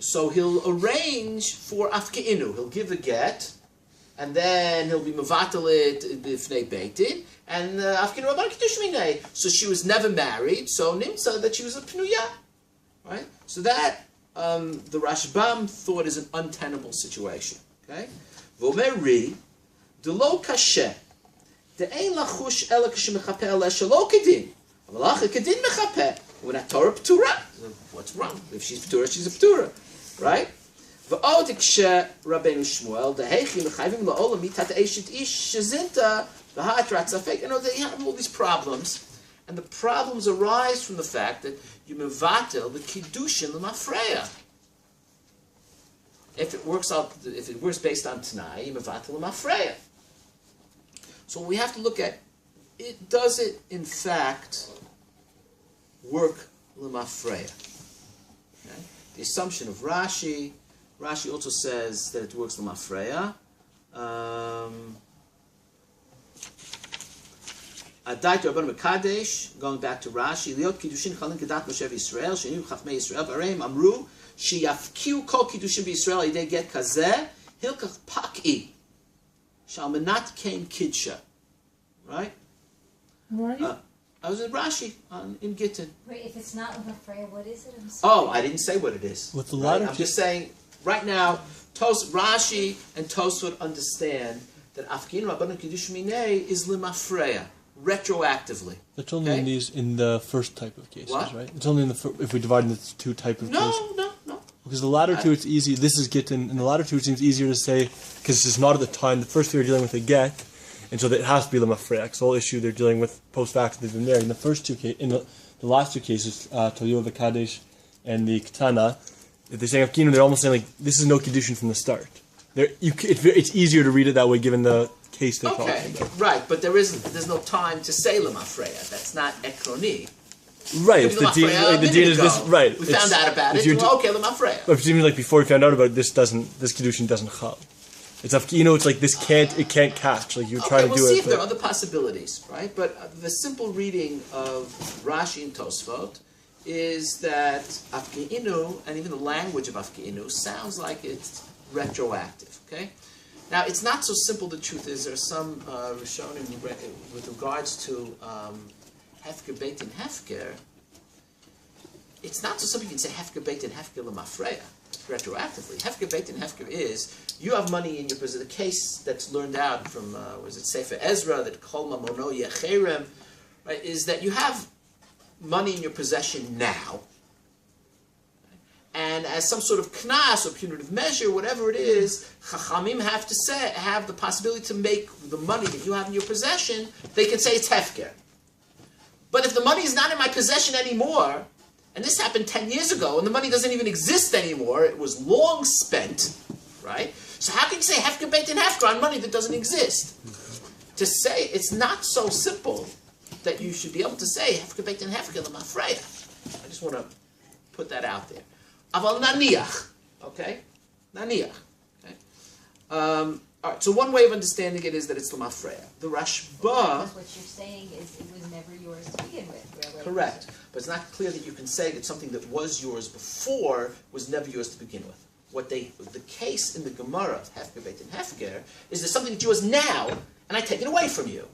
So he'll arrange for afkeinhu. He'll give the get, and then he'll be mevatel it b'fnei beitin, and afkeinhu rabban kiddush minei. So she was never married, so nimtza that she was a pnuya, right? So that the Rashbam thought is an untenable situation. Okay, v'omer ri delo kashe de'ein lachush ela k'shemechapeh ele shelo kedin, aval acha kedin mechapeh. When that Torah p'tura, what's wrong? If she's p'tura, she's a p'tura. Right? V'od ikshe Rabbeinu Shmuel deheichi mechayvim la'olam mitat eishet ish shezinta v'ha'atrat safek. You know, they have all these problems, and the problems arise from the fact that you mevatel the kiddushin l'mafreya. If it works based on Tanai, you mevatel l'mafreya. So we have to look at it. Does it in fact work l'mafreya? The assumption of Rashi. Rashi also says that it works l'mafreya. Adait Rabban Mekadesh, going back to Rashi, Liot Kiddushin Chalin Kedat Moshe Yisrael, Shenu Chachmei Yisrael, Bareim Amru, Sheyafkiu Kol Kiddushin Yisrael, Yidei Get Kazeh, Hilkach Pak'i, Shalmenat Kein Kidsha. Right? Right. I was at Rashi in Gittin. Wait, if it's not l'mafreya, what is it? I'm sorry. Oh, I didn't say what it is. With the latter, I'm just saying, right now, Rashi and Tosfot understand that afkeinhu rabban kiddush minei is l'mafreya, retroactively. It's only in the first type of cases, What? right? It's only in the if we divide into two type of cases. No. Because the latter two, it's easy. This is Gittin, and the latter two, it seems easier to say because it's not at the time. The first two are dealing with a get. And so it has to be l'mafreya. Because the whole issue they're dealing with post-facto, they've been married. In the first two cases, in the last two cases, Toyo V'Kadesh and the Ketana, if they're saying afkeinhu, they're almost saying like this is no kiddushin from the start. It's easier to read it that way given the case they're talking about. Right, but there's no time to say l'mafreya. That's not ekroni. Right, if the deen is this, right. We found out about it. Okay, l'mafreya. But it seems like before we found out about it, this kiddushin doesn't chal. It's afkeinhu. It's like it can't catch. Like you're trying to do it. We'll see if there are other possibilities, right? But the simple reading of Rashi and Tosfot is that afkeinhu, and even the language of afkeinhu, sounds like it's retroactive. Okay. Now it's not so simple. The truth is, there are some Rishonim with regards to hefker beit and hefker. It's not so simple. You can say hefker beit and hefker l'mafreya retroactively. Hefker beit and hefker is you have money in your possession. The case that's learned out from was it Sefer Ezra that kol mamono yecherem, right? Is that you have money in your possession now, and as some sort of knas or punitive measure, whatever it is, chachamim have the possibility to make the money that you have in your possession. They can say it's hefker. But if the money is not in my possession anymore, and this happened 10 years ago, and the money doesn't even exist anymore, it was long spent, right? So how can you say hefker beit and hefker on money that doesn't exist? To say it's not so simple that you should be able to say hefker beit and hefker l'mafreya. I just want to put that out there. Aval naniach, okay? Naniach. Okay? All right, so one way of understanding it is that it's l'mafreya. The Rashba... Because what you're saying is it was never yours to begin with, really. Correct. But it's not clear that you can say that something that was yours before was never yours to begin with. The case in the Gemara of hefker beit and hefker is there's something that's yours now, and I take it away from you.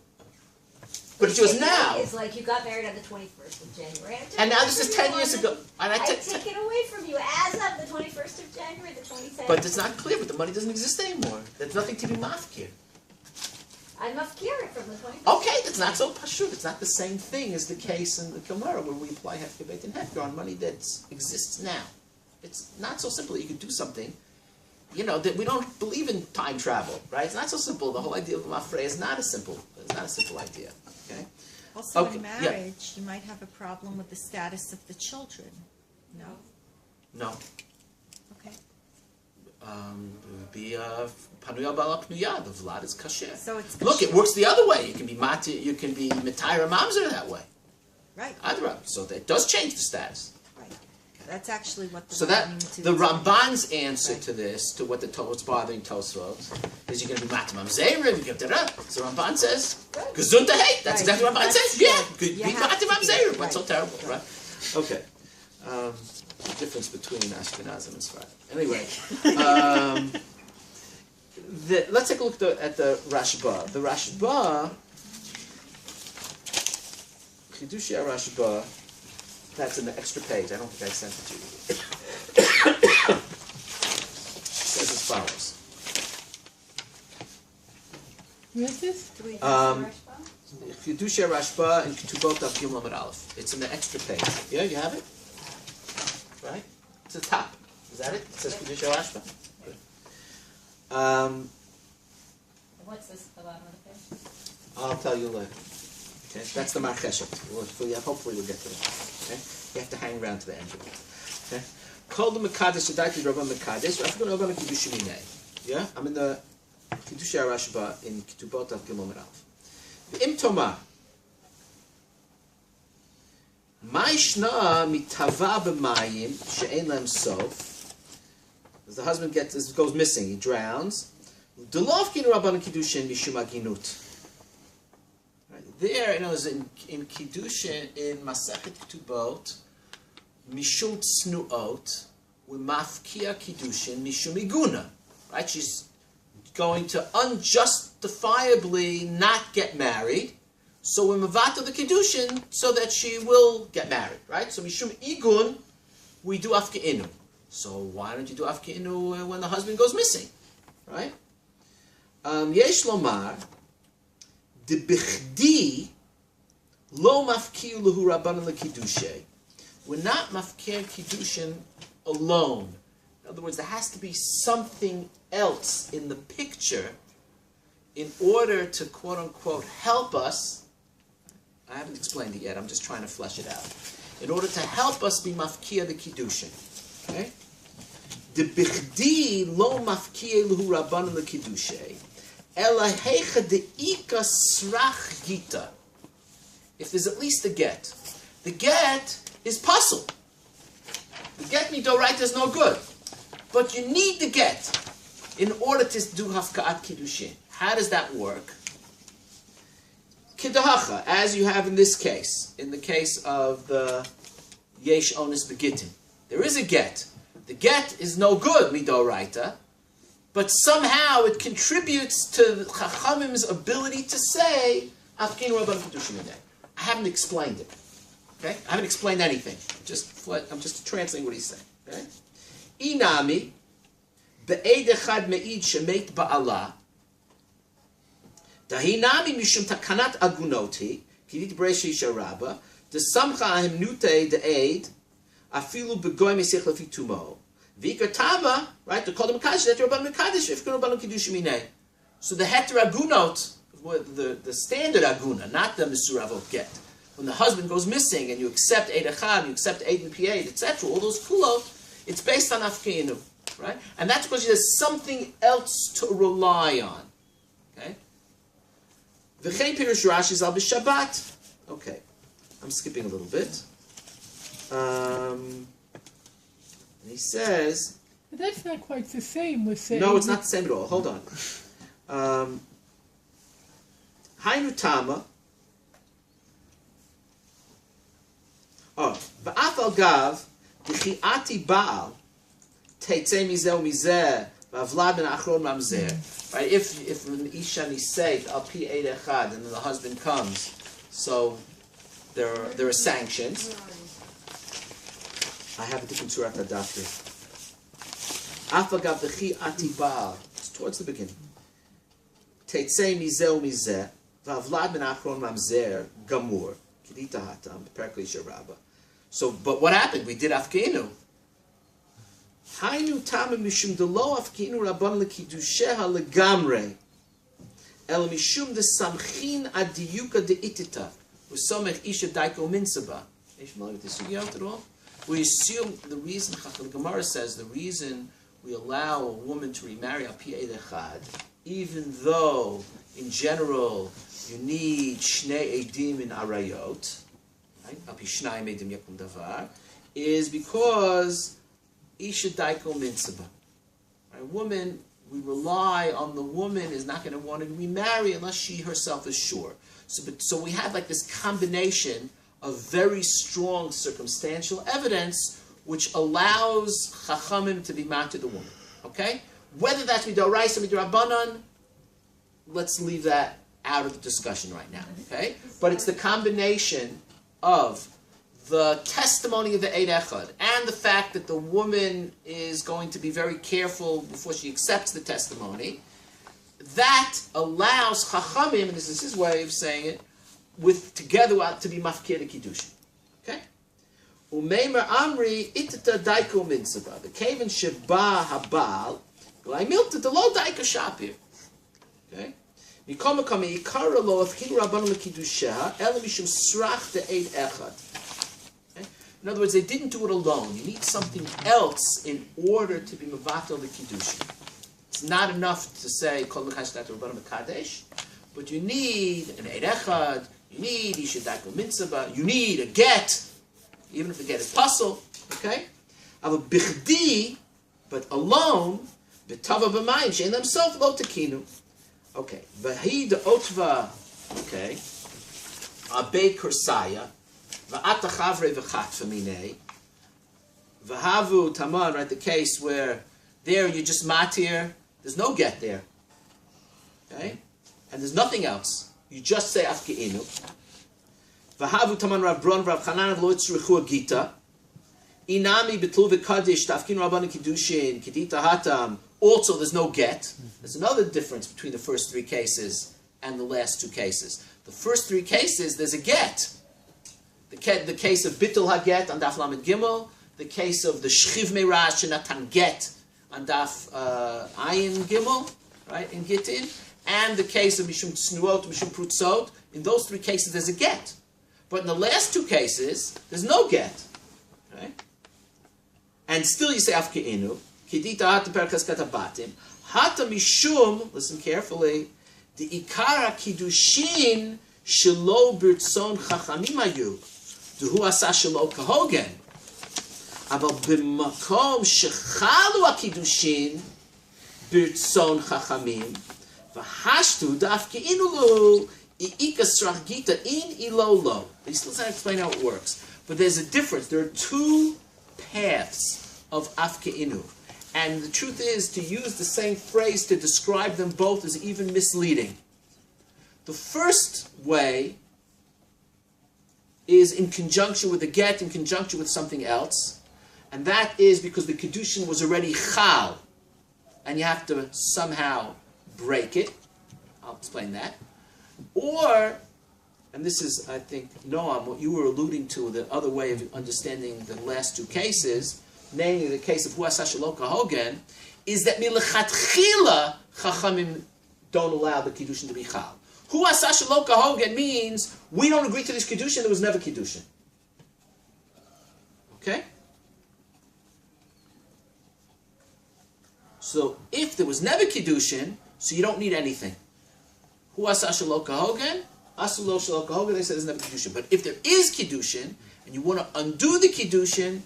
But it's yours now. It's like you got married on the 21st of January. And now this is 10 years ago. And I take it away from you as of the 21st of January, the 27th. But it's not clear, but the money doesn't exist anymore. There's nothing to be mafkir. I mafkir it from the 21st. Okay, that's not so pashut. It's not the same thing as the case in the Gemara where we apply hefker beit and hefker on money that exists now. It's not so simple that you can do something. You know, that we don't believe in time travel, right? It's not so simple. The whole idea of mafrei is not a simple idea. Okay. Also, in marriage, you might have a problem with the status of the children. No. No. Okay. It would be panuya bala pnuya. The vlad is kasher. So it's look. It works the other way. You can be mitayra mamzer that way. Right. Adrab. So that does change the status. That's actually what the so that the Ramban's answer to this, to what what's bothering Tosfot, is you're going to be matamam zeirim. So Ramban says, "Gesundheit." That's exactly what Ramban says. Yeah, be matamam zeirim. What's so terrible, right? Okay. The difference between Ashkenazim and Sfarad. Anyway, let's take a look at the Rashba. The Rashba, Chidushei Rashba, that's in the extra page. I don't think I sent it to you. It says as follows. Where is this? Chidushei Rashba in Ketubot Daf Gimel Amud Aleph. It's in the extra page. Yeah, you have it? Right? It's the top. Is that it? It says Chidushei Rashba? Good. What's this at the bottom of the page? I'll tell you later. Okay? That's the Marcheshet. Hopefully we'll get to that. Okay? You have to hang around to the end of it. Okay? Kol the Mekadesh Shadai Rabban Mekadesh. After going to Kiddush Minei. Yeah? I'm in the Chidushei Rashba in Ketubot Daf Gimel Amud Aleph. Im Tomar. Ma'ishna mitava b'mayim she'ein lem sof. As the husband goes missing, he drowns. Delovkin rabbanan kiddushin mishum aginut. There, in kiddushin in Masechet Ketubot, mishum tznuot, we mafkia kiddushin mishum iguna. Right? She's going to unjustifiably not get married. So we mavato the kiddushin so that she will get married, right? So mishum igun, we do afkeinhu. So why don't you do afkeinhu when the husband goes missing, right? Yesh lomar de bichdi lo mafkiu lehu rabbanan lekiddushay. We're not mafkir kiddushin alone. In other words, there has to be something else in the picture in order to quote unquote help us. I haven't explained it yet. I'm just trying to flesh it out. In order to help us be mafkia the kiddushin, okay? De bichdi lo mafkia lehu rabbanan lekiddushay, ela hecha de ika srach gita. If there's at least a get, the get is puzzle. The get midoraita is no good, but you need the get in order to do hafka'at kiddushin. How does that work? Kidahacha, as you have in this case, in the case of the Yesh Onis Begitin. There is a get. The get is no good, midoraita, but somehow it contributes to Chachamim's ability to say, afkeinhu rabbanan kiddushin minei. I haven't explained it. Okay? I haven't explained anything. I'm just translating what he's saying. Okay? Inami, be'ed echad me'id shemet ba'ala, Dahinami mishum takanat agunoti, kidit breishi sharaba, the samcha ahimnute the aid, afilu begoy mesich lefi tumo, vikatama, right? To call them mekadesh, that rabban mekadesh, if rabban kiddush minei. So the heter agunot, the standard aguna, not the misuravot get. When the husband goes missing and you accept eid echad, you accept eid and pied, etc., all those kulot, it's based on afkeinhu, right? And that's because there's something else to rely on. Okay. V'chein pirush Rashi zal b'Shabbat. Okay, I'm skipping a little bit. And he says, But that's not quite the same with saying. no, it's not the same at all. Hold on. Hainu tama. Oh, v'afal gav v'chiati baal teitzei mizeh u'mizeh v'avlad ben achron mamzer. Right? If an isha niseit al pi eid echad and then the husband comes, so there are sanctions. I have a different surah daf here. Afal gav v'chiati baal. It's towards the beginning. Teitzei mizeh u'mizeh v'avlad ben achron mamzer gamur kidita hatam perkli sharaba. So, but what happened? We did afkeinhu. Hainu tamim mishum delo afkeinhu rabban lekiddusheha legamre. El mishum de samchin adiyuka de itita. Usomech isha daiko minsaba. Are you familiar with this sugiyot at all? We assume the reason, the Gemara says, the reason we allow a woman to remarry al pi eid echad, even though in general you need shnei edim in arayot, is because isha daiko minsaba. A woman, we rely on the woman is not going to want to remarry unless she herself is sure. So we have like this combination of very strong circumstantial evidence which allows Chachamim to be matir the woman. Okay? Whether that's midoraisa or midrabanan, let's leave that out of the discussion right now. Okay? But it's the combination of the testimony of the Eid Echad and the fact that the woman is going to be very careful before she accepts the testimony, that allows Chachamim, and this is his way of saying it, together to be mafkir the kiddushin. Okay? Umeimer amri itata daiko mitzvah. The kaven sheba habal g'laimilta the lo daiko shapir. Okay? Mikoma kami ikara lo afkinu rabbanon lekidusheha ela mishum srach the eid echad. In other words, they didn't do it alone. You need something else in order to be mevatel the kiddushin. It's not enough to say kol mechashat rabbanon mekadesh, but you need an eid echad. You need isha daiko mitzvah. You need a get. Even if the get is puzzle, okay? Of a bichdi, but alone, b'tava b'mayim, she'en themselves lo tekinu. Okay. V'hi de'otva, okay, abei kursaya, v'ata chavre v'chat v'minei, v'havu taman, right, the case where there you just matir, there's no get there, okay? And there's nothing else. You just say afkeinhu. V'havu taman Rav Bron Rav Chanan lo yitzrichu agita. Inami betlu v'kadish tafkin rabbanon kiddushin kedita hatam. Also, there's no get. There's another difference between the first three cases and the last two cases. The first three cases, there's a get. The case of bitul haget on daf lamed gimel. The case of the shchiv meirash shenatan get on daf ayin gimel, right, in Gittin. And the case of mishum tsnuot, mishum prutzot. In those three cases, there's a get. But in the last two cases, there's no get. Right? And still you say afkeinhu. Kedita hata perkas katabatim. Hata mishum, listen carefully, the ikara kiddushin shelo birtzon chachamim ayu. Duhu asa shelo kahogen. Aval b'makom shechalu akiddushin birtzon chachamim. V'hashtu dafkeinhu lo. Let's not explain how it works. But there's a difference. There are two paths of afkeinhu. And the truth is, to use the same phrase to describe them both is even misleading. The first way is in conjunction with a get, in conjunction with something else. And that is because the kiddushin was already chal. And you have to somehow break it. I'll explain that. Or, and this is, I think, Noam, what you were alluding to, the other way of understanding the last two cases, namely the case of Hu Asa Shelo Kahogen, is that milechatchila Chachamim don't allow the Kiddushin to be Chal. Hu Asa Shelo Kahogen means we don't agree to this Kiddushin, there was never Kiddushin. Okay? So, if there was never Kiddushin, so you don't need anything. Hu asa shelo kahogen, asu lo shelo kahogen, they say there's never kiddushin. But if there is kiddushin, and you want to undo the kiddushin,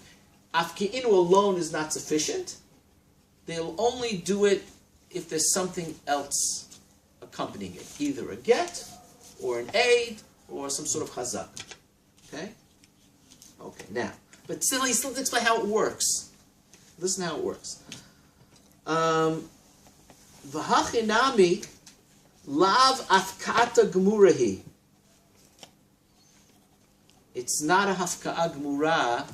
afkeinhu alone is not sufficient. They'll only do it if there's something else accompanying it. Either a get, or an aid, or some sort of chazak. Okay? Okay, now. But still, he still explain how it works. Listen how it works. V'hachinami lav afkata gemurahi. It's not a hafka'a gemura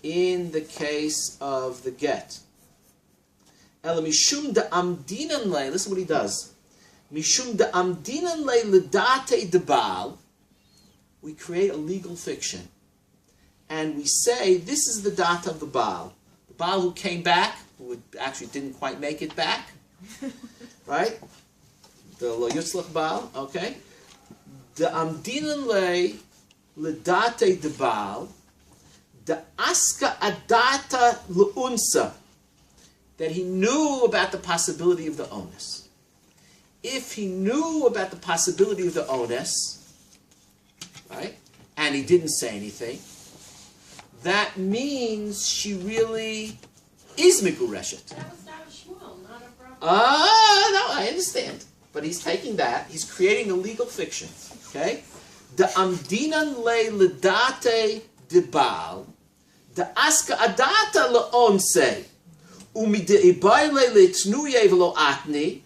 in the case of the get. Ela mishum da amdinan le. Listen what he does. Mishum da amdinan le ledate debal. We create a legal fiction, and we say this is the data of the Baal. The Baal who came back, who actually didn't quite make it back, right? The Lo Yutzlach Baal, okay? The Amdinan Le Ledate de Baal, the Aska Adata Leunsa, that he knew about the possibility of the onus. If he knew about the possibility of the onus, right, and he didn't say anything, that means she really is Migureshet. That was not Shmuel, not a problem. No, I understand. But he's taking that, he's creating a legal fiction. Okay? the amdinan le ledate de baal, the aska adata le onse, umi de ibayle le tnuye velo atni,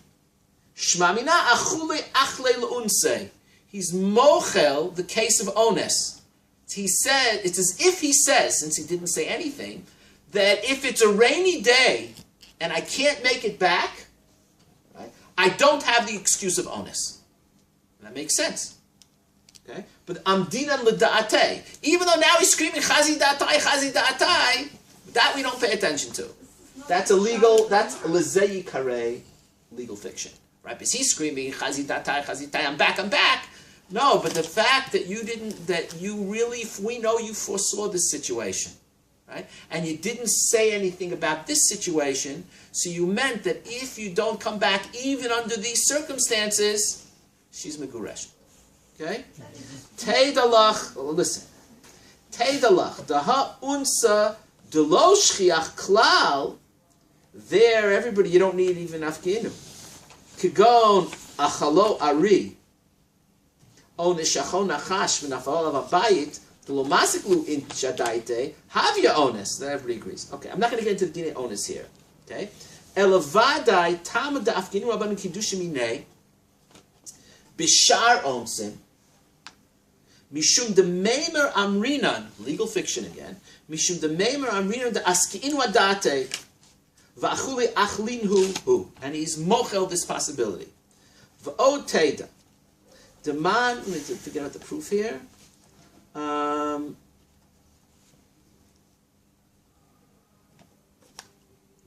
shmamina achule achle le unse. He's mochel the case of ones. He said, it's as if he says, since he didn't say anything, that if it's a rainy day and I can't make it back, right, I don't have the excuse of onus. That makes sense. Okay? But amdinan l'da'atei, even though now he's screaming chazi da'atai, that we don't pay attention to. That's illegal, that's l'zei karei, legal fiction. Right? Because he's screaming chazi da'atai, I'm back. No, but the fact that we know you foresaw this situation, right? And you didn't say anything about this situation, so you meant that if you don't come back even under these circumstances, she's meguresh. Okay? Teidalach, listen. Teidalach, daha unsa delo shchiach klal, there, everybody, you don't need even afkeinhu. Kigon achalo ari, o neshachon nachash v'nafal alav habayit, delo masiklu in shadaite, have your onus. Then everybody agrees. Okay, I'm not going to get into the dinei onus here. Okay? Elavadai tamad afkeinhu rabbanan kiddushim minei, bishar onsim, mishum de meimer amrinan, legal fiction again, mishum de meimer amrinan de afkeinhu adate, v'achuli achlinhu hu, and he's mochel this possibility. V'od teida, the man, let me figure out the proof here.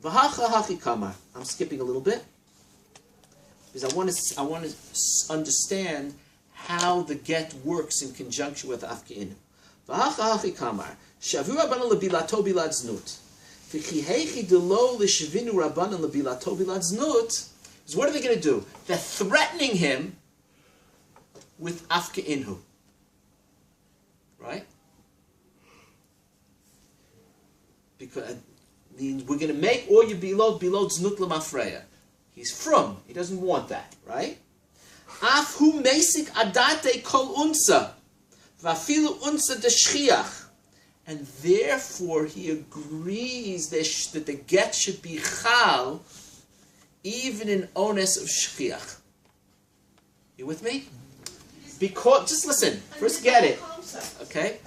V'hacha hachi kamar. I'm skipping a little bit because I want to understand how the get works in conjunction with afkeinhu. V'hacha hachi kamar. Shavu rabbanan lebilato bilad znut. V'chihechi delo l'shvinu rabbanan lebilato bilad znut. Is what are they going to do? They're threatening him with afkeinhu. Right? Because we're going to make all your below znut lemafreya. He's from. He doesn't want that, right? Af hu mesik adate kol unsa, vafilu unsa de shchiach, and therefore he agrees that the get should be chal, even in ones of shchiach. You with me? Because just listen. First, get it. Okay.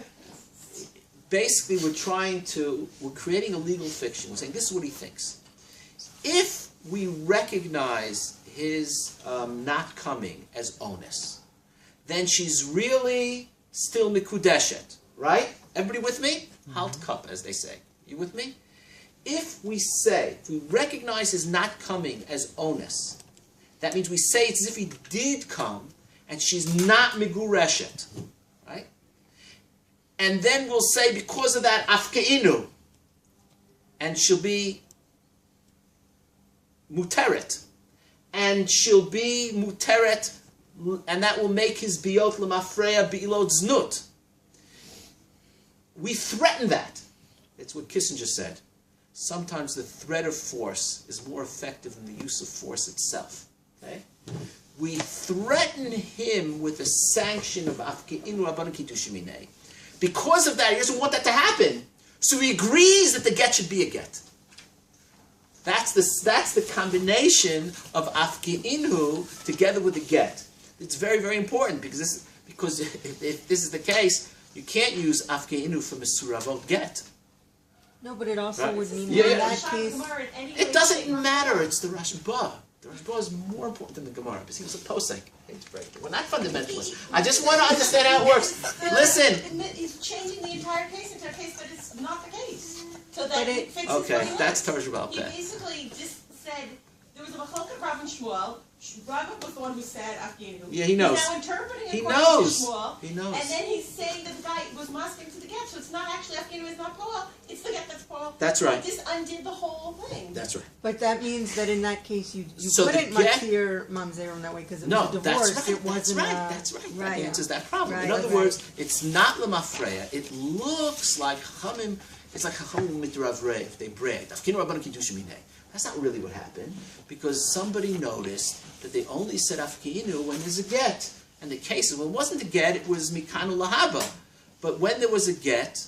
Basically, we're creating a legal fiction. We're saying this is what he thinks. If we recognize his not coming as onus, then she's really still mikudeshet, right? Everybody with me? Halt cup, as they say. You with me? If we recognize his not coming as onus, that means we say it's as if he did come, and she's not migureshet, right? And then we'll say because of that afkeinhu, and she'll be muteret, and she'll be muteret, and that will make his biot lemafreya bi'ilot znut. We threaten that. It's what Kissinger said. Sometimes the threat of force is more effective than the use of force itself. Okay? We threaten him with a sanction of afkeinhu rabbanan kiddushim minei. Because of that, he doesn't want that to happen. So he agrees that the get should be a get. That's the combination of afkeinhu together with the get. It's very, very important because if this is the case, you can't use afkeinhu for mesuravot get. No, but it also Right. would mean Yeah, in yeah. that case. It doesn't matter. It's the Rashba. The Rashba is more important than the Gemara because he was a posek. We're not fundamentalists. I just want to understand how it works. Listen. He's changing the entire case into a case that is not the case. So But that it- it fixes Okay, what he that's wants. Tarjubal. He Okay. basically just said there was a machlok of Rav and Shmuel. Rav was the one who said afkeinhu. Yeah, he knows. He's now interpreting He according knows. to Shmuel. He knows. And then he's saying that the guy was masking to the get, so it's not actually afkeinhu. It's not Poel. It's the get that's Poel. That's right. He just undid the whole thing. That's right. But that means that in that case you So the couldn't get- matir mamzer in that way because it No, was a that's divorce. right. It wasn't That's right. That answers that problem. Right, In other right. words, it's not lemafreya. It looks like chamim. It's like chamim mitrav reiv. They bragged. Afkeinhu rabbanan kiddushim minei. That's not really what happened because somebody noticed that they only said afkeinhu when there's a get. And the case of when it wasn't a get, it was mikanu lahaba. But when there was a get,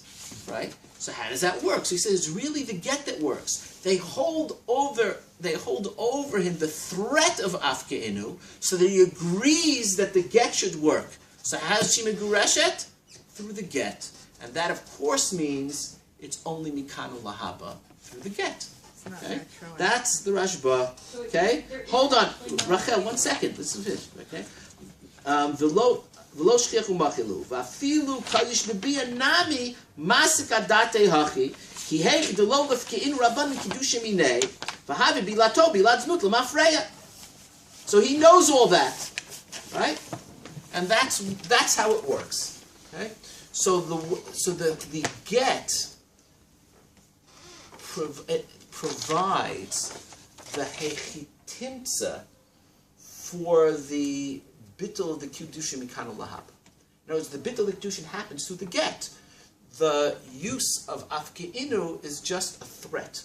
right? So how does that work? So he says it's really the get that works. They hold over him the threat of afkeinhu, so that he agrees that the get should work. So how's she megureshet? Through the get. And that of course means it's only mikanu lahaba through the get. Okay? That's the Rashba. Okay? Hold on. Rachel, 1 second. Listen to this. Okay? ולא שכיח ומחילו, ואפילו קדיש מביע נמי מסק הדתי הכי, כי היכי דלא לפקעין רבן מקידוש מיני, והבי בילתו בילת זנות למפרע. So he knows all that, right? And that's how it works. Okay? So the get provides the hechitimtza for the bittul of the kedushin mikanu lahab. In other words, the bittul of the kedushin happens through the get. The use of afkeinhu is just a threat.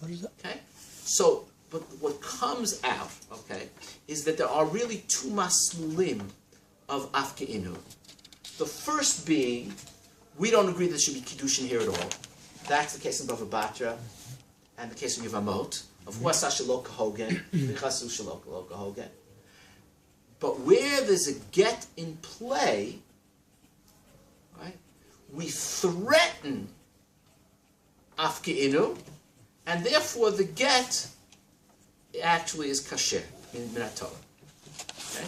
How does that? Okay, so but what comes out, okay, is that there are really two maslulim of afkeinhu. The first being, we don't agree there should be kedushin here at all. That's the case in Bava Batra and the case in Yevamot of huasa shelo kahogen, v'chasu shelo kahogen. But where there's a get in play, right, we threaten afkeinhu, and therefore the get actually is kasher in Torah. Okay?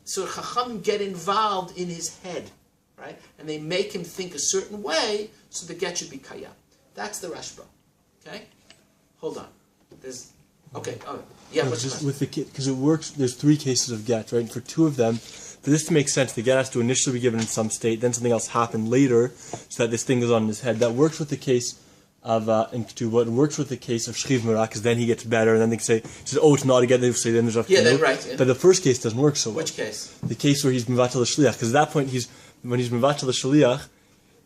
So Chacham get involved in his head, right, and they make him think a certain way, so the get should be kayam. That's the Rashba. Okay, hold on. There's okay. Oh, yeah. No, what's just the with the because it works. There's 3 cases of get, right? And for 2 of them, for this to make sense, the get has to initially be given in some state, then something else happen later, so that this thing goes on in his head. That works with the case of in Ketubah. It works with the case of Shchiv Merak, because then he gets better, and then they say, oh, it's not a get. They say then there's a then right. Yeah. But the first case doesn't work so well. Which case? The case where he's mevatel the shliach, because at that point when he's mevatel the shliach.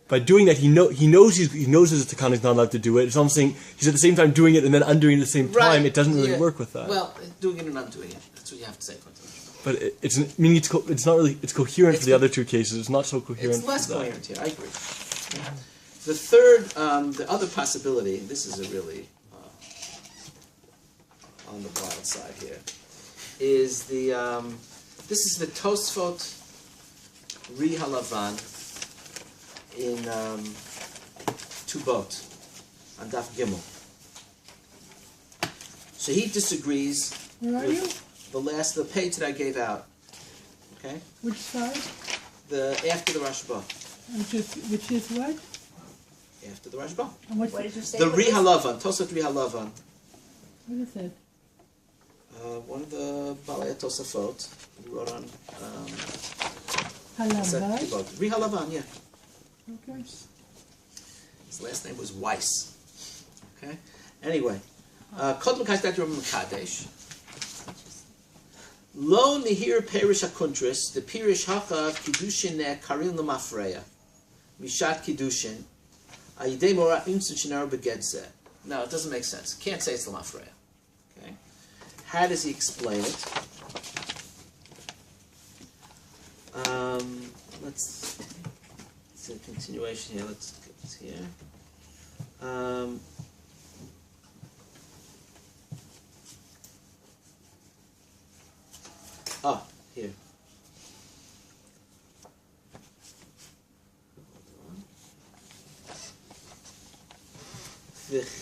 By doing that, he knows his takana is not allowed to do it. It's almost saying he's at the same time doing it and then undoing it at the same time. Right. It doesn't really work with that. Well, doing it and undoing it. That's what you have to say. But it's not really coherent for the other 2 cases. It's not so coherent. It's less coherent here. I agree. Yeah. The third, the other possibility. This is a really on the wild side here. Is this is the Tosfot Ri Halavan in Tubot on Daf Gimel. So he disagrees Where are you? with the page that I gave out. Okay, Which side? after the Rashba. Which is what? After the Rashba. And what's What did you say? The with Ri this? Halavan, Tosfot Ri Halavan. What is it? One of the Balei Tosafot who wrote on Halavad? Tubot. Ri Halavan, yeah. Okay. His last name was Weiss. Okay? Anyway. Kodm Kaistat Ram Kadesh. Lo Nihir Perish Hakuntris, the Pirish Haka Kiddushin Karil Lamafreya. Mishat Kiddushin. Ayidei Mora Insuchinar Begedze. No, it doesn't make sense. Can't say it's Lamafreya. Okay? How does he explain it? It's a continuation here. Let's get this here.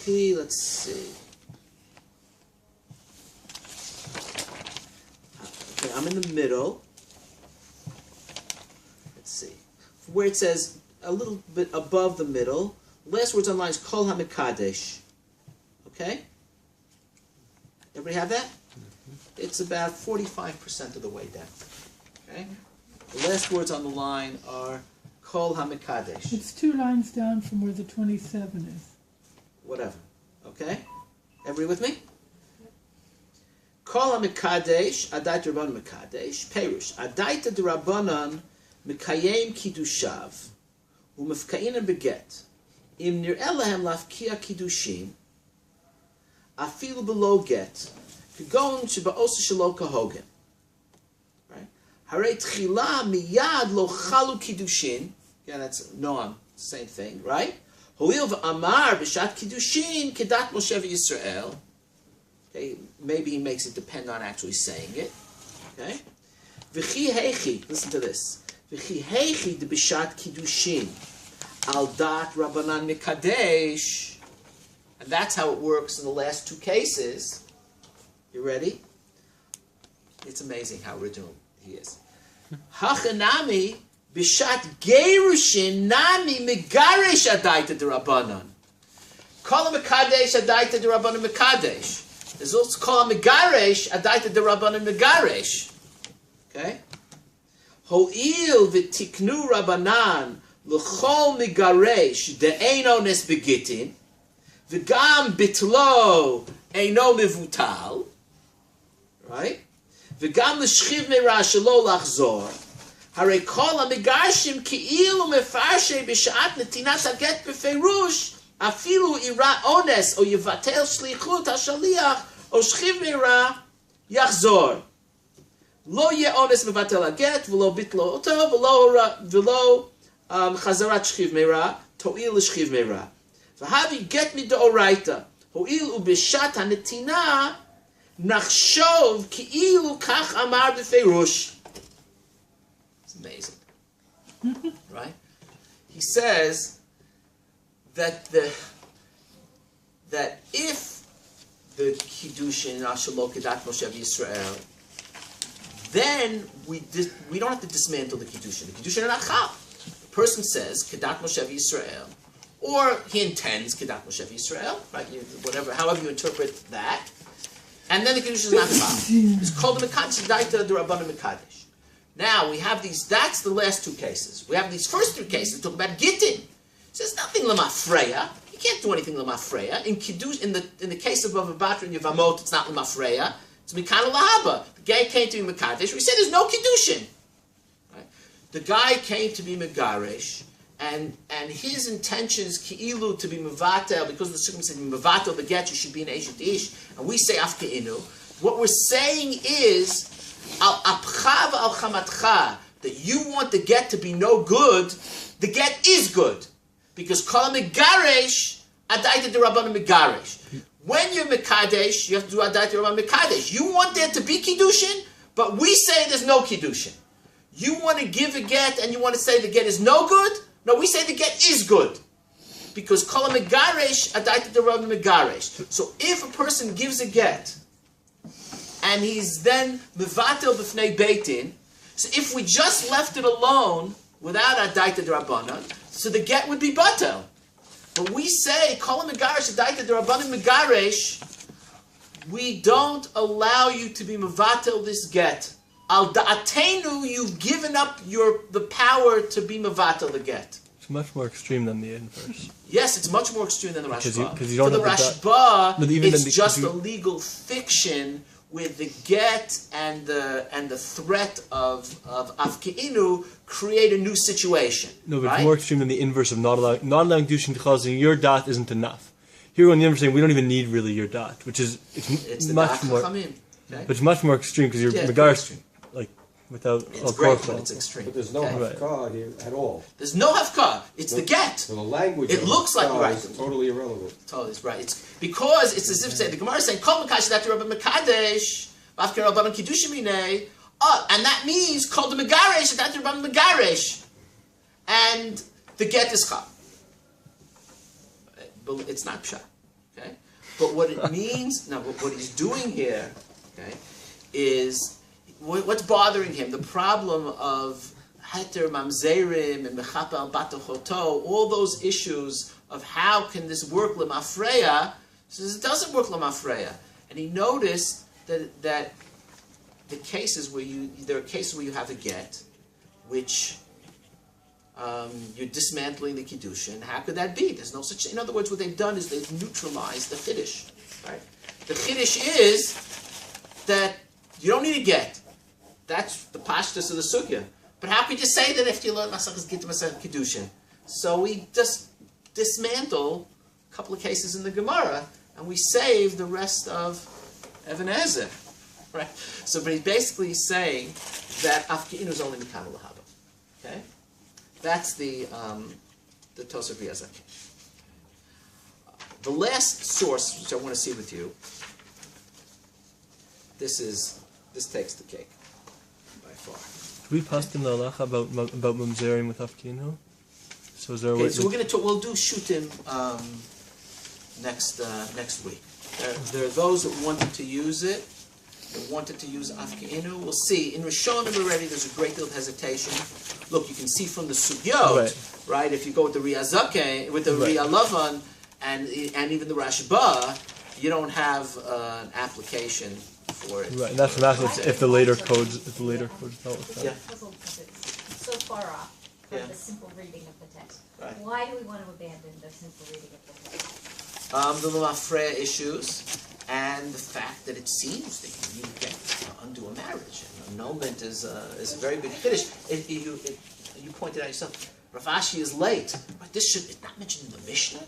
Here. Let's see. Okay, I'm in the middle. Let's see. Where it says a little bit above the middle, last words on line is Kol HaMekadesh. Okay? Everybody have that? It's about 45% of the way down. Okay? The last words on the line are Kol HaMekadesh. It's 2 lines down from where the 27 is. Whatever. Okay? Everybody with me? Kol HaMekadesh, Adaita Rabbanan Mekadesh, Perush, Adaita D'Rabbanan Mekayem Kiddushav, Umefkainan Beget, Im Nir'eh Lahem Lafkia Kiddushin, Afilu Below Get, Kagon Sheba'osa Shelo Kahogen. Right? Harei tchila miyad lo chalu kiddushin. Again, that's noam, same thing, right? Ho'il v'amar b'shat kiddushin kedat Moshe v'Yisrael. Okay, maybe he makes it depend on actually saying it. Okay? V'chi heichi, listen to this. V'chi heichi de b'shat kiddushin al dat Rabbanan mikadesh. And that's how it works in the last two cases. You ready? It's amazing how redoom he is. Hachanami b'shat gerushin nami megaresh adaita derabanan. Kol mekadesh adaita derabanan mekadesh. There's also kol megaresh adaita derabanan megaresh. Okay. Ho'il v'tiknu rabanan l'chol megaresh de'eino nes begitin v'gam bitlo eino mevutal. Right? V'gam l'shchiv meira shelo lachzor. Harei kol ha'megarshim ki'ilu mefarshe b'shat netinat haget b'feirush afilu ira ones o yivatel shlichut ha'shaliach o shchiv meira yachzor. Lo ye ones mevatel haget v'lo bitlo oto v'lo chazarat shchiv meira to'il l'shchiv meira. V'havi get midoraita ho'il u'b'shat ha'netina nachshov ki'ilu kach amar b'feirush. It's amazing, right? He says that if the kiddushin ashalo kedat Moshe Yisrael, then we don't have to dismantle the kiddushin. The kiddushin are not chal. The person says kedat Moshe Yisrael, or he intends kedat Moshe Yisrael, right? Whatever, however you interpret that. And then the Kiddush is not chal. It's called the Mekadesh Daita the Rabbanim Mekadesh. Now we have these, that's the last two cases. We have these first three cases that talk about Gittin. It says nothing Lamafreya. You can't do anything Lamafreya. In Kiddush, in the case of Bava Batra and Yevamot, it's not Lamafreya. It's Mikana Lahaba. The guy came to be Mekadesh. We said there's no Kiddushin. Right? The guy came to be Megaresh. And his intentions ki'ilu to be mevatel, because the circumstance said mevatel the get, you should be an eshet ish, and we say afkeinhu. What we're saying is al apcha al chamatcha, that you want the get to be no good. The get is good because kol megaresh adaita derabbanan megaresh. When you're mekadesh, you have to do adaita derabbanan mekadesh. You want there to be kiddushin, but we say there's no kiddushin. You want to give a get, and you want to say the get is no good. No, we say the get is good. Because kol megaresh adaita derabbanan megaresh. So if a person gives a get, and he's then mevatel b'fnei beitin, so if we just left it alone without adaita derabbanan, so the get would be batel. But we say kol megaresh adaita derabbanan megaresh, we don't allow you to be mevatel this get. Al da'atenu, you've given up the power to be mevatel the get. It's much more extreme than the inverse. Yes, it's much more extreme than the Rashba. Because you don't For the have Rashba, it's then just a legal fiction with the get and the threat of afkeinhu create a new situation. No, but right? it's more extreme than the inverse of not allowing Kedushin to causing your dot isn't enough. Here on the inverse saying we don't even need really your dot, which is It's the much more. Chachamim, okay? But it's much more extreme because you're Yeah, it's Megaresh, like without It's great, but it's extreme. But there's no okay? hafkah here at all. There's no hafkah. It's the get. So the language It of looks like hafkah right. is totally irrelevant. Totally, it's right. It's because it's as if saying the Gemara is saying Kol Mekadesh Dati Rabban Mekadesh V'Afkei Rabbanan Kiddushim Minei. And that means Kol the Megaresh Dati Rabban Megaresh, and the get is chal. But it's not pshat. Okay, but what it means now, what he's doing here, okay, is what's bothering him. The problem of heter mamzerim and mechapel batochoto, all those issues of how can this work lemafreya. Says it doesn't work lemafreya, and he noticed that the cases where there are cases where you have a get, which you're dismantling the kiddushin. How could that be? There's no such. In other words, what they've done is they've neutralized the chiddush. Right? The chiddush is that you don't need a get. That's the pashtus of the sugya. But how could you say that if you learn Masachas Gittin Masachas Kiddushin? So we just dismantle a couple of cases in the Gemara, and we save the rest of Even Ezer. Right? So, but he's basically saying that afkeinhu is only Mikana Lahaba. Okay? That's the Tosaf Riazaki. The last source, which I want to see with you, this takes the cake by far. Do we pass them the halacha about mamzerim with afkeinhu? So is there a Okay, way? so we're going to talk. We'll do shutim next week. There are those that wanted to use it. They wanted to use afkeinhu. We'll see. In Rishonim already, there's a great deal of hesitation. Look, you can see from the sugyot, right? If you go with the Riazake, with the Rialavan, and even the Rashba, you don't have an application for it. Right, and that's what I'm asking if the later codes dealt with that. Yeah. Puzzled because it's so far off from Yeah. the simple reading of the text. Right. Why do we want to abandon the simple reading of the text? The Lamafreya issues, and the fact that it seems that you get to undo a marriage. And annulment is a very big finish. You pointed out yourself, Rav Ashi is late. But this it's not mentioned in the Mishnah,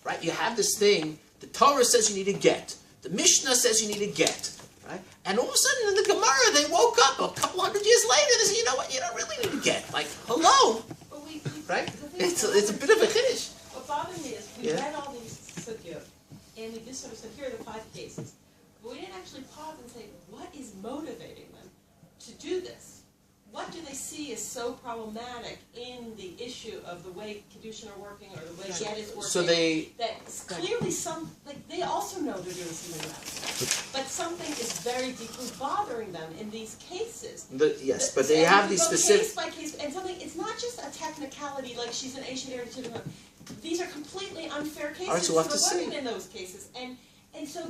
right? You have this thing. The Torah says you need a get. The Mishnah says you need a get, right? And all of a sudden in the Gemara they woke up a couple hundred years later. They said, you know what? You don't really need a get. Like, hello, But we right? the thing It's is- a bit of a finish. What bothered me is we Yeah. read all these sukkot, and we just sort of said, here are the 5 cases. But we didn't actually pause and say, what is motivating them to do this? What do they see as so problematic in the issue of the way Kedushin are working or the way Get is working? So they That clearly they also know they're doing something wrong. But something is very deeply bothering them in these cases. yes, but they have these specific. Case by case, and something. It's not just a technicality like she's an Asian heir to the. These are completely unfair cases All right, so we'll have to to the women see. in those cases, and so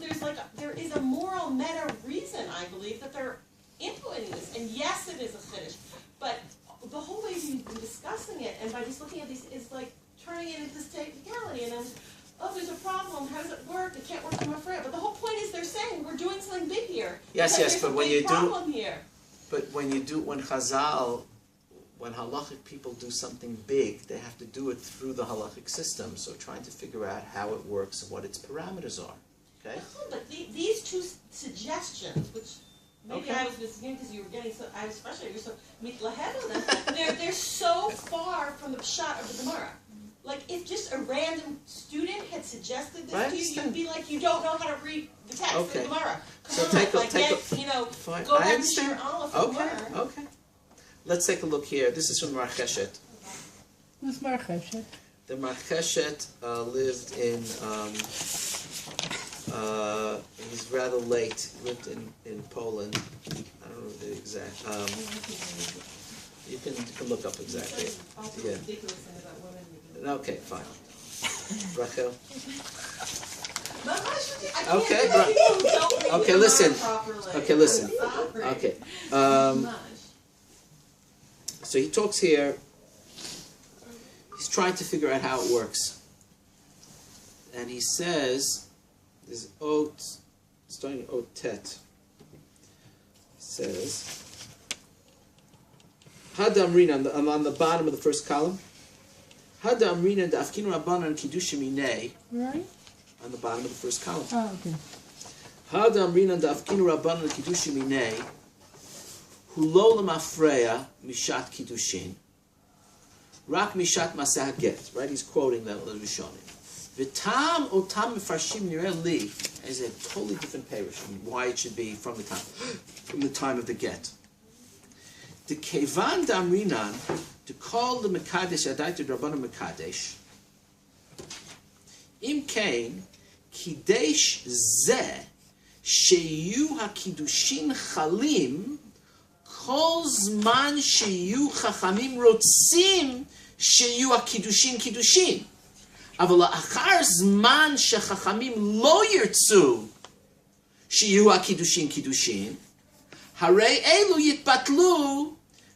there is a moral meta reason I believe that they're implementing this. And yes, it is a finish, but the whole way we've been discussing it, and by just looking at these, is like turning it into this technicality, and then. Oh, there's a problem. How does it work? It can't work in my friend. But the whole point is they're saying we're doing something big here. Yes, There's yes, but a when big you do, problem here. but when Chazal, when halachic people do something big, they have to do it through the halachic system. So trying to figure out how it works and what its parameters are. Okay. But these two suggestions, which maybe Okay. I was missing because you were getting so, I was frustrated. You're so mitlahed on them. They're so far from the pshat of the Gemara. Like if just a random student had suggested this I to you, understand. you'd be like, you don't know how to read the text of the Okay. Gemara. Come So on, take a- like take a- go Fine. I back to understand. your Aleph Okay. and learn. Okay. Let's take a look here. This is from Marcheshet. Who's Marcheshet? The Marcheshet lived in. He's rather late. Lived in Poland. I don't know the exact. You can look up exactly. Also Yeah. ridiculous thing about women. Okay, fine. Rachel. I Okay, can't right. do people who don't read Okay, the listen. Gemara properly. Okay, listen. I'm sorry. Okay. Much. So he talks here. He's trying to figure out how it works, and he says, "There's ot, starting ot tet." He says, "Hadam rina." I'm on the bottom of the first column. Hadam rina da'afkinu rabbanan kiddushim minei. Right? On the bottom of the first column. Oh, okay. Hadam rina da'afkinu rabbanan kiddushim minei. Hulo lemafreya mishat kiddushin. Rak mishat masah get. Right? He's quoting the Rishonim. V'tam otam mefarshim nireh li is a totally different parish from why it should be from the time of the get. The kevan damrinan to call the mekadesh adai to drabanan mekadesh. Im kain kidesh zeh sheyu hakiddushin chalim kol zman sheyu chachamim rotzim sheyu hakiddushin kiddushin. אבל לאחר זמן שחכמים לא ירצו שיהיו הקידושין קידושין, הרי אלו יתבטלו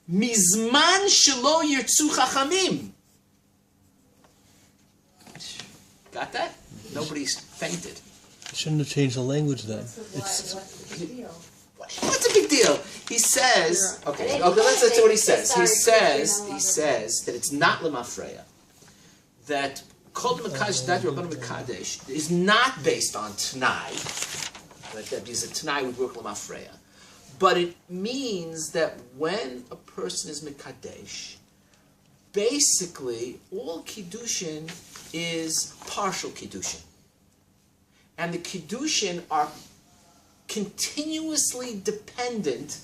מזמן שלא ירצו חכמים. Got that? Nobody's fainted. Shouldn't have changed the language then. What's the big deal? What's the big deal? He says, okay, let's see what he says. He says that it's not lemafreya. That Kol Mekadesh Dat Rabbanan Mekadesh is not based on Tanai. That is a Tanai would work Lamafreya. But it means that when a person is Mekadesh, basically all Kiddushin is partial Kiddushin. And the Kiddushin are continuously dependent.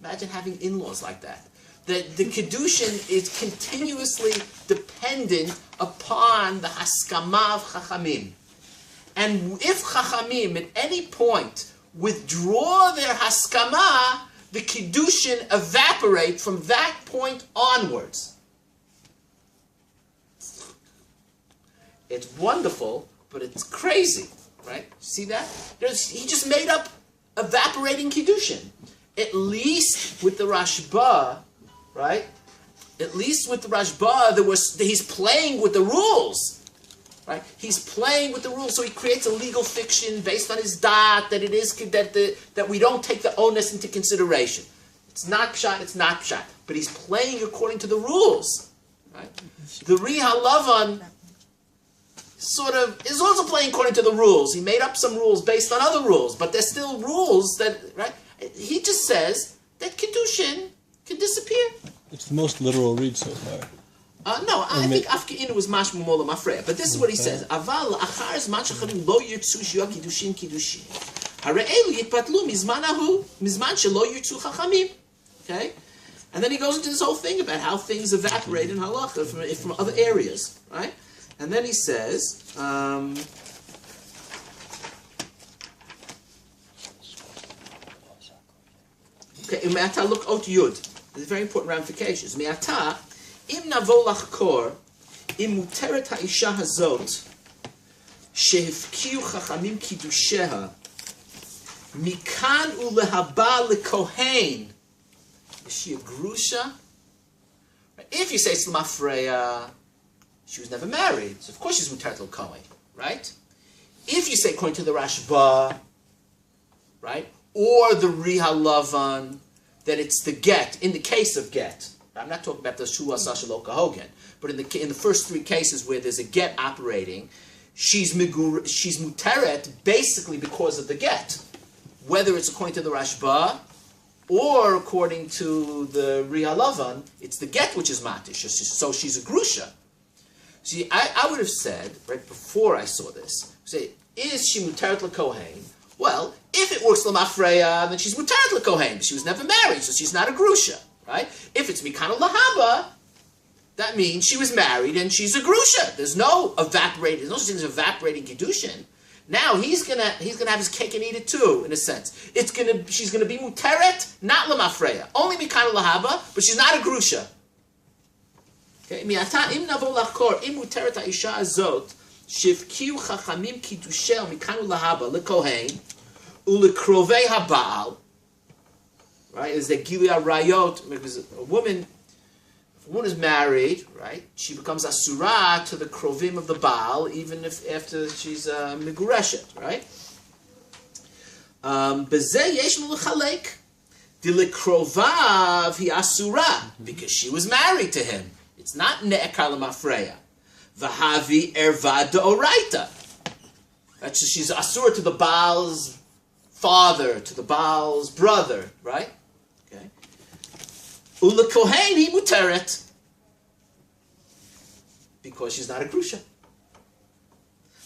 Imagine having in-laws like that. The Kiddushin is continuously dependent upon the Haskama of Chachamim. And if Chachamim at any point withdraw their Haskama, the Kiddushin evaporate from that point onwards. It's wonderful, but it's crazy, right? See that? He just made up evaporating Kiddushin. At least with the Rashba, right? At least with the Rashba, he's playing with the rules, right? He's playing with the rules, so he creates a legal fiction based on his dot that it is that we don't take the onus into consideration. It's not pshat, it's not pshat, but he's playing according to the rules, right? The Rihalavan sort of is also playing according to the rules. He made up some rules based on other rules, but there's still rules that, right? He just says that Kiddushin can disappear. It's the most literal read so far. No, I think afkeinhu is mashma mola mafreya. But this is what he says: Aval achar zman shecharim lo yirtzu shiyah kiddushin kiddushin. Har'el yitpatlu mizmanahu mizman shelo yirtzu chachamim. Okay, and then he goes into this whole thing about how things evaporate in halacha from other areas, right? And then he says. Okay, Me'ata, look ot yud. There's very important ramifications. Me'ata, im navo lachkor, im muteret ha'isha hazot, shehifkiu chachamim kiddusheha, mikan ulehaba lekohen. Is she a grusha? If you say it's l'mafreya, she was never married, so of course she's muteret l'kohen, right? If you say according to the Rashba, right? Or the Rihalavan, that it's the get, in the case of get. I'm not talking about the Shua Sashalo Kahogen, but in the first three cases where there's a get operating, she's muteret basically because of the get. Whether it's according to the Rashba, or according to the Rihalavan, it's the get which is matish, so she's a grusha. See, I would have said, right before I saw this, say, is she muteret l'kohen? Well, if it works l'mafreya, then she's muteret l'kohen. She was never married, so she's not a grusha, right? If it's mikana lahaba, that means she was married and she's a grusha. There's no evaporating. There's no such thing as evaporating kiddushin. Now he's gonna have his cake and eat it too, in a sense. She's gonna be muteret, not l'mafreya. Only mikana lahaba, but she's not a grusha. Okay, mi'ata im navo lachkor im muteret ha'isha azot. Shivkiu chachamim kiddushel mikanu lahaba lekohen ulekrovei habal. Right, is the gilia rayot? Because if a woman is married, right, she becomes asura to the krovim of the baal, even if after she's migureshet, right? Bezeh yesh l'chalek dilekrovav hi asura because she was married to him. It's not ne'ekar l'mafreya. Vahavi erva deoraita. That's she's asura to the Baal's father, to the Baal's brother, right? Okay. Ula kohen he muteret because she's not a grusha.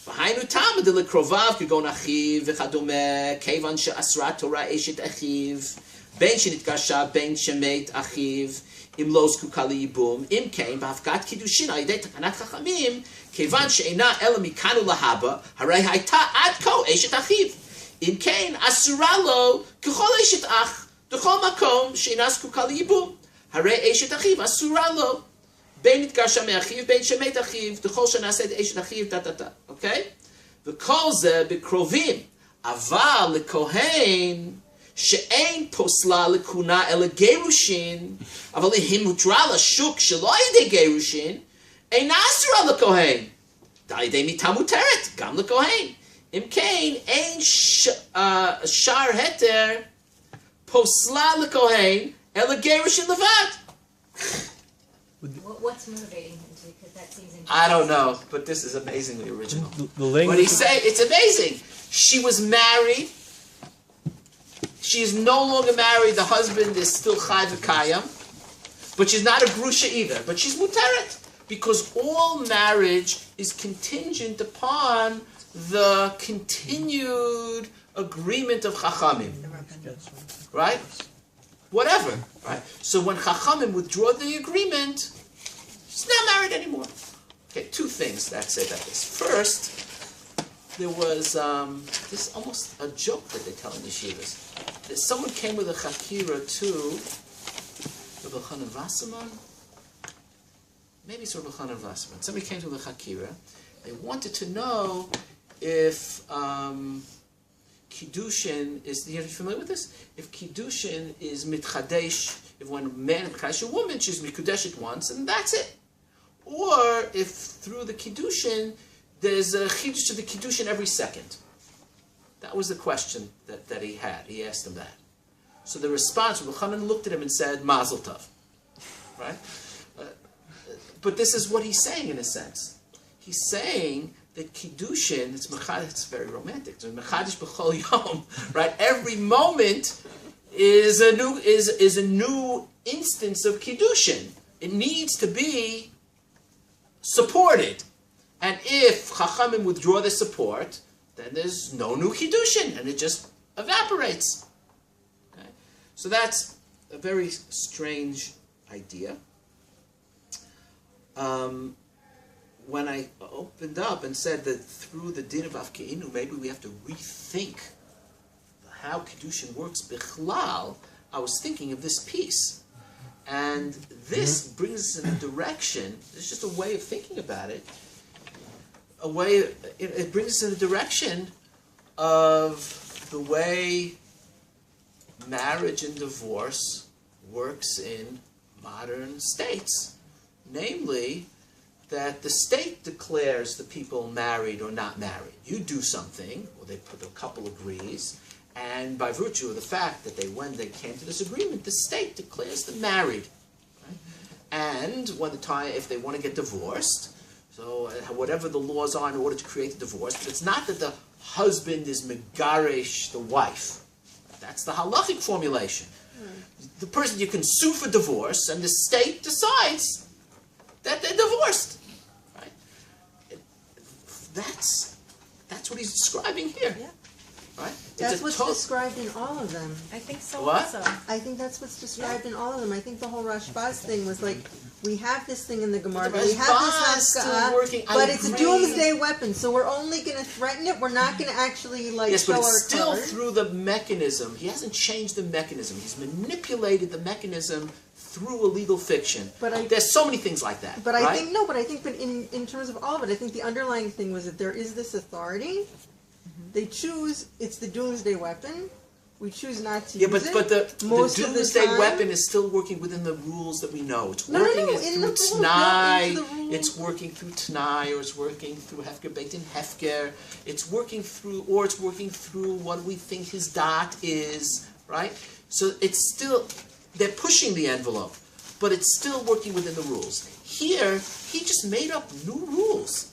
V'hainu tam de lekrovav kegon achiv v'chadome kevan she'asra Torah eshet achiv ben shenitgasha ben shemet achiv. Im lo zkuka liyibum, im kein b'hafkat kiddushin al yedei takanat chachamim, kevan she'ena ela mikanu lahaba, harei hayta ad ko eshet achiv. Im kein asura lo k'chol eshet ach, d'chol makom she'ena zkuka liyibum, harei eshet achiv asura lo, ben nitgasha me'achiv, ben shemet achiv, d'chol she'naset eshet achiv, ta. Okay? V'kol ze b'krovim, aval lekohen, she'ein posla lekuna ele gerushin, aval him hutra l'shuk shelo yedei gerushin, ein asura lekohen, da'yedei mita muteret, gam lekohen. Im kein ein shar heter posla lekohen ele gerushin levad. What's motivating him to? Because that seems incredible. I don't know, but this is amazingly original. The language. What he say? It's amazing. She was married. She is no longer married. The husband is still chai v'kayam, but she's not a grusha either. But she's muteret because all marriage is contingent upon the continued agreement of chachamim, right? Whatever, right? So when chachamim withdraw the agreement, she's not married anymore. Okay, two things that say about this. First, there was this is almost a joke that they tell in yeshivas. Someone came with a chakira to Rabbi Chanan Wasserman. Maybe it's Rabbi Chanan Wasserman. Somebody came to the chakira. They wanted to know if kiddushin is. Are you familiar with this? If kiddushin is mitchadesh, if one man mitchadesh a woman, she's mikudeshet once, and that's it. Or if through the kiddushin, there's a chiddush to the kiddushin every second. That was the question that he had. He asked him that. So the response, Rabbi Chanan looked at him and said, Mazel Tov. Right? But this is what he's saying in a sense. He's saying that kiddushin, it's very romantic. It's mechadish b'chol yom, right? Every moment is a new instance of kiddushin. It needs to be supported. And if chachamim withdraw the support, then there's no new kiddushin, and it just evaporates. Okay? So that's a very strange idea. When I opened up and said that through the din of afkeinhu, maybe we have to rethink how kiddushin works bichlal, I was thinking of this piece. And this brings us in a direction, it's just a way of thinking about it, it brings us in the direction of the way marriage and divorce works in modern states. Namely, that the state declares the people married or not married. You do something, or the couple agrees, and by virtue of the fact that when they came to this agreement, the state declares them married. Right? And when if they want to get divorced, so whatever the laws are in order to create the divorce, but it's not that the husband is megaresh the wife. That's the halachic formulation. The person you can sue for divorce, and the state decides that they're divorced. Right? That's what he's describing here. Yeah. Right? That's what's described in all of them. I think so What? also. I think that's what's described in all of them. I think the whole Rashbaz thing was like, we have this thing in the Gemara, But we the have Rashbaz this still Haskah, working, I but it's a agree. doomsday weapon, so we're only going to threaten it, we're not going to actually Yes, show but our it's still card. through the mechanism. He hasn't changed the mechanism. He's manipulated the mechanism through a legal fiction. But there's so many things like that. But right? I think in terms of all of it, I think the underlying thing was that there is this authority. They choose, it's the doomsday weapon. We choose not to use it. But the Most of the doomsday time- weapon is still working within the rules that we know. It's No, working in through the rules, T'nai. built into the rules. It's working through T'nai, or it's working through Hefker Beit in Hefker. It's working through what we think his dot is, right? So it's still, they're pushing the envelope, but it's still working within the rules. Here, he just made up new rules.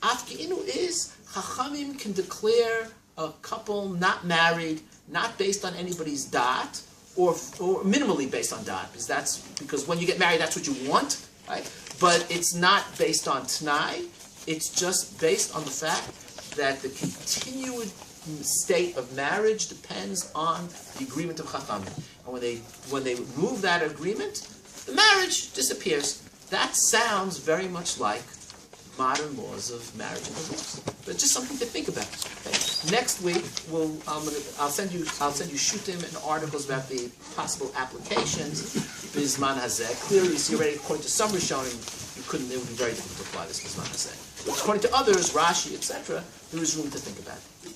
Afkeinhu is, Chachamim can declare a couple not married, not based on anybody's dot, or minimally based on dot, because when you get married, that's what you want, right? But it's not based on T'nai. It's just based on the fact that the continued state of marriage depends on the agreement of Chachamim. And when they remove that agreement, the marriage disappears. That sounds very much like modern laws of marriage and divorce, but just something to think about. Okay? Next week, I'll send you shutim and articles about the possible applications. Bisman hazeh. Clearly, you see already according to some Rishonim, it would be very difficult to apply this Bisman hazeh. According to others, Rashi, etc., there is room to think about it.